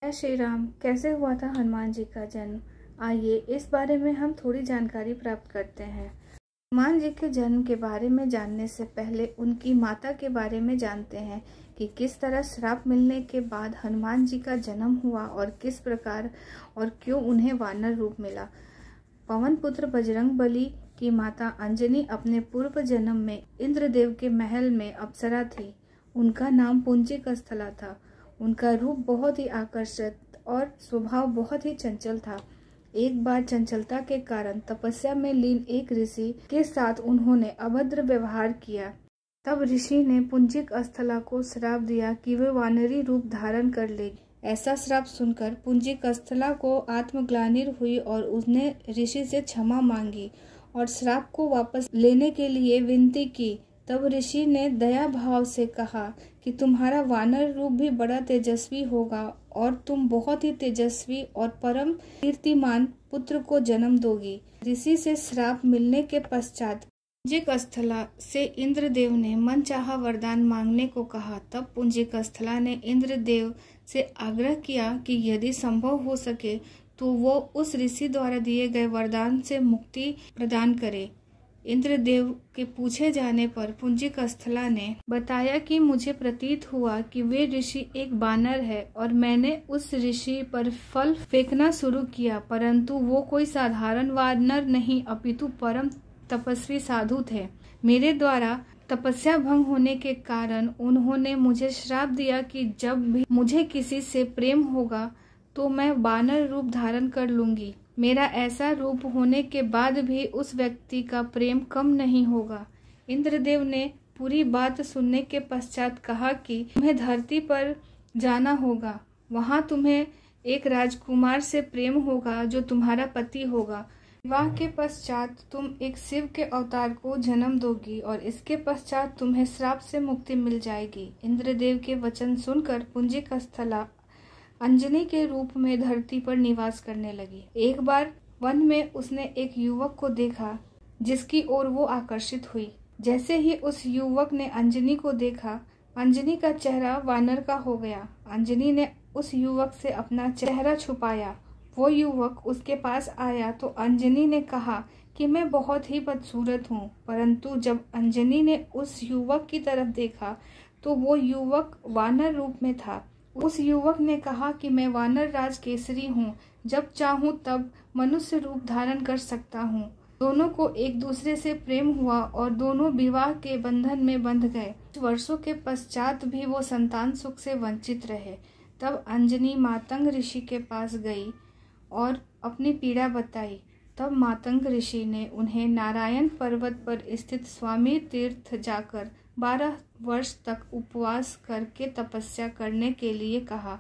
जय श्री राम। कैसे हुआ था हनुमान जी का जन्म? आइए इस बारे में हम थोड़ी जानकारी प्राप्त करते हैं। हनुमान जी के जन्म के बारे में जानने से पहले उनकी माता के बारे में जानते हैं कि किस तरह श्राप मिलने के बाद हनुमान जी का जन्म हुआ और किस प्रकार और क्यों उन्हें वानर रूप मिला। पवन पुत्र बजरंग बली की माता अंजनी अपने पूर्व जन्म में इंद्रदेव के महल में अप्सरा थी। उनका नाम पुंजिक स्थला था। उनका रूप बहुत ही आकर्षक और स्वभाव बहुत ही चंचल था। एक बार चंचलता के कारण तपस्या में लीन एक ऋषि के साथ उन्होंने अभद्र व्यवहार किया। तब ऋषि ने पुंजिक स्थला को श्राप दिया कि वे वानरी रूप धारण कर लेगी। ऐसा श्राप सुनकर पुंजिक स्थला को आत्मग्लानि हुई और उसने ऋषि से क्षमा मांगी और श्राप को वापस लेने के लिए विनती की। तब ऋषि ने दया भाव से कहा कि तुम्हारा वानर रूप भी बड़ा तेजस्वी होगा और तुम बहुत ही तेजस्वी और परम कीर्तिमान पुत्र को जन्म दोगी। ऋषि से श्राप मिलने के पश्चात पुंजिक स्थला से इंद्रदेव ने मनचाहा वरदान मांगने को कहा। तब पुंजिक स्थला ने इंद्रदेव से आग्रह किया कि यदि संभव हो सके तो वो उस ऋषि द्वारा दिए गए वरदान से मुक्ति प्रदान करे। इंद्रदेव के पूछे जाने पर पुंजिक स्थला ने बताया कि मुझे प्रतीत हुआ कि वे ऋषि एक बानर है और मैंने उस ऋषि पर फल फेंकना शुरू किया, परंतु वो कोई साधारण वानर नहीं अपितु परम तपस्वी साधु थे। मेरे द्वारा तपस्या भंग होने के कारण उन्होंने मुझे श्राप दिया कि जब भी मुझे किसी से प्रेम होगा तो मैं वानर रूप धारण कर लूंगी। मेरा ऐसा रूप होने के बाद भी उस व्यक्ति का प्रेम कम नहीं होगा। इंद्रदेव ने पूरी बात सुनने के पश्चात कहा कि तुम्हें धरती पर जाना होगा। वहां तुम्हें एक राजकुमार से प्रेम होगा जो तुम्हारा पति होगा। विवाह के पश्चात तुम एक शिव के अवतार को जन्म दोगी और इसके पश्चात तुम्हें श्राप से मुक्ति मिल जाएगी। इंद्रदेव के वचन सुनकर पुंजिक स्थला अंजनी के रूप में धरती पर निवास करने लगी। एक बार वन में उसने एक युवक को देखा जिसकी ओर वो आकर्षित हुई। जैसे ही उस युवक ने अंजनी को देखा, अंजनी का चेहरा वानर का हो गया। अंजनी ने उस युवक से अपना चेहरा छुपाया। वो युवक उसके पास आया तो अंजनी ने कहा कि मैं बहुत ही बदसूरत हूँ, परंतु जब अंजनी ने उस युवक की तरफ देखा तो वो युवक वानर रूप में था। उस युवक ने कहा कि मैं वानर राज केसरी हूँ, जब चाहूँ तब मनुष्य रूप धारण कर सकता हूँ। दोनों को एक दूसरे से प्रेम हुआ और दोनों विवाह के बंधन में बंध गए। वर्षों के पश्चात भी वो संतान सुख से वंचित रहे। तब अंजनी मातंग ऋषि के पास गई और अपनी पीड़ा बताई। तब मातंग ऋषि ने उन्हें नारायण पर्वत पर स्थित स्वामी तीर्थ जाकर 12 वर्ष तक उपवास करके तपस्या करने के लिए कहा।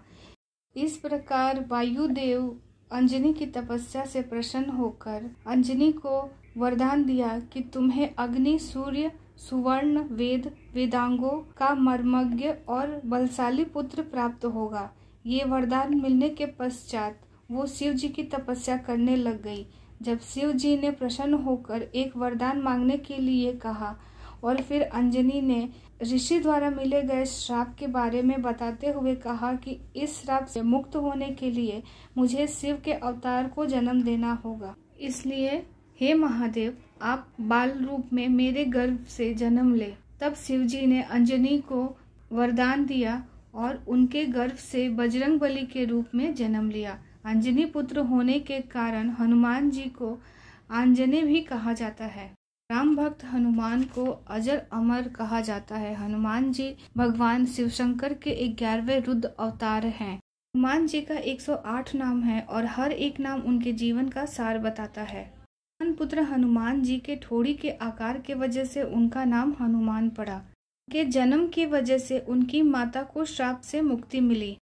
इस प्रकार वायुदेव अंजनी की तपस्या से प्रसन्न होकर अंजनी को वरदान दिया कि तुम्हें अग्नि, सूर्य, सुवर्ण, वेद, वेदांगों का मर्मज्ञ और बलशाली पुत्र प्राप्त होगा। ये वरदान मिलने के पश्चात वो शिव जी की तपस्या करने लग गई। जब शिव जी ने प्रसन्न होकर एक वरदान मांगने के लिए कहा और फिर अंजनी ने ऋषि द्वारा मिले गए श्राप के बारे में बताते हुए कहा कि इस श्राप से मुक्त होने के लिए मुझे शिव के अवतार को जन्म देना होगा। इसलिए हे महादेव, आप बाल रूप में मेरे गर्भ से जन्म ले। तब शिव जी ने अंजनी को वरदान दिया और उनके गर्भ से बजरंग बली के रूप में जन्म लिया। अंजनी पुत्र होने के कारण हनुमान जी को आंजने भी कहा जाता है। राम भक्त हनुमान को अजर अमर कहा जाता है। हनुमान जी भगवान शिव शंकर के 11वें रुद्र अवतार हैं। हनुमान जी का 108 नाम है और हर एक नाम उनके जीवन का सार बताता है। पुत्र हनुमान जी के ठोड़ी के आकार के वजह से उनका नाम हनुमान पड़ा। उनके जन्म की वजह से उनकी माता को श्राप से मुक्ति मिली।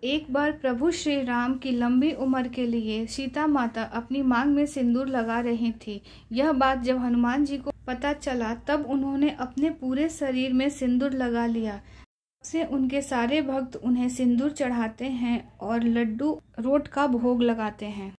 एक बार प्रभु श्री राम की लंबी उम्र के लिए सीता माता अपनी मांग में सिंदूर लगा रही थी। यह बात जब हनुमान जी को पता चला तब उन्होंने अपने पूरे शरीर में सिंदूर लगा लिया। से उनके सारे भक्त उन्हें सिंदूर चढ़ाते हैं और लड्डू रोट का भोग लगाते हैं।